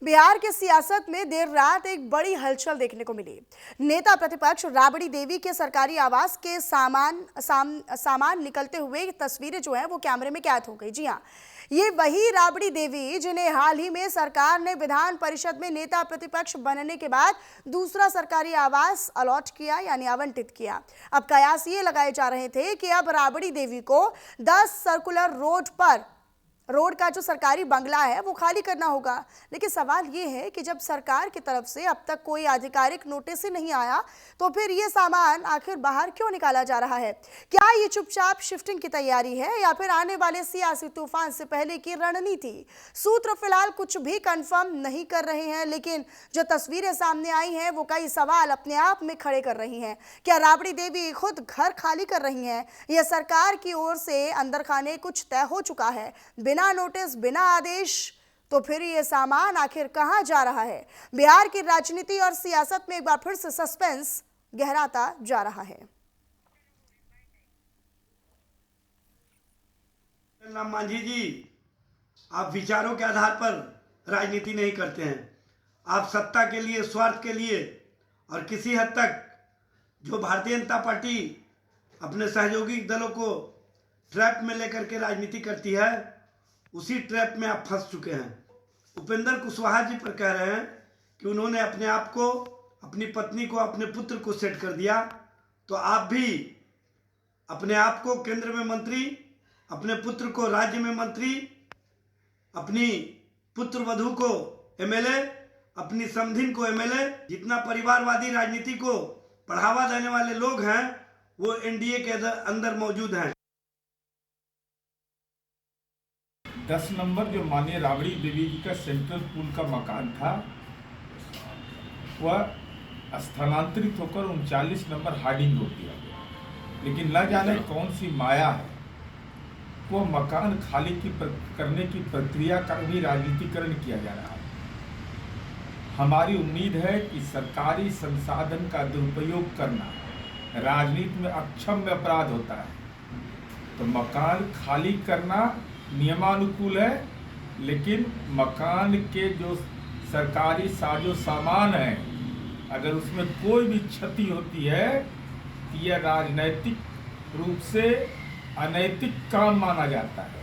बिहार की सियासत में देर रात एक बड़ी हलचल देखने को मिली। नेता प्रतिपक्ष राबड़ी देवी के सरकारी आवास के सामान निकलते हुए तस्वीरें जो है वो कैमरे में कैद हो गई। जी हाँ, ये वही राबड़ी देवी जिन्हें हाल ही में सरकार ने विधान परिषद में नेता प्रतिपक्ष बनने के बाद दूसरा सरकारी आवास अलॉट किया यानी आवंटित किया। अब कयास ये लगाए जा रहे थे कि अब राबड़ी देवी को 10 सर्कुलर रोड का जो सरकारी बंगला है वो खाली करना होगा। लेकिन सवाल ये है कि जब सरकार की तरफ से अब तक कोई आधिकारिक नोटिस ही नहीं आया तो फिर ये सामान आखिर बाहर क्यों निकाला जा रहा है? क्या ये चुपचाप शिफ्टिंग की तैयारी है या फिर आने वाले सियासी तूफान से पहले की रणनीति? सूत्र फिलहाल कुछ भी कंफर्म नहीं कर रहे हैं, लेकिन जो तस्वीरें सामने आई हैं वो कई सवाल अपने आप में खड़े कर रही हैं। क्या राबड़ी देवी खुद घर खाली कर रही हैं या सरकार की ओर से अंदर खाने कुछ तय हो चुका है बिना नोटिस, बिना आदेश? तो फिर ये सामान आखिर कहां जा रहा है? बिहार की राजनीति और सियासत में एक बार फिर से सस्पेंस गहराता जा रहा है। मांझी जी, आप विचारों के आधार पर राजनीति नहीं करते हैं। आप सत्ता के लिए, स्वार्थ के लिए और किसी हद तक जो भारतीय जनता पार्टी अपने सहयोगी दलों को ट्रैप में लेकर के राजनीति करती है, उसी ट्रैप में आप फंस चुके हैं। उपेंद्र कुशवाहा जी पर कह रहे हैं कि उन्होंने अपने आप को, अपनी पत्नी को, अपने पुत्र को सेट कर दिया, तो आप भी अपने आप को केंद्र में मंत्री, अपने पुत्र को राज्य में मंत्री, अपनी पुत्र वधू को एमएलए, अपनी समधिन को एमएलए, जितना परिवारवादी राजनीति को बढ़ावा देने वाले लोग हैं वो एनडीए के अंदर मौजूद हैं। 10 नंबर जो माननीय राबड़ी देवी जी का सेंट्रल पूल का मकान था वह स्थानांतरित होकर 39 नंबर हार्डिंग रोड दिया गया। लेकिन न जाने कौन सी माया है, वो मकान खाली करने की प्रक्रिया का भी राजनीतिकरण किया जा रहा है। हमारी उम्मीद है कि सरकारी संसाधन का दुरुपयोग करना राजनीति में अक्षम्य अपराध होता है, तो मकान खाली करना नियमानुकूल है, लेकिन मकान के जो सरकारी साजो सामान है अगर उसमें कोई भी क्षति होती है तो यह राजनैतिक रूप से अनैतिक काम माना जाता है।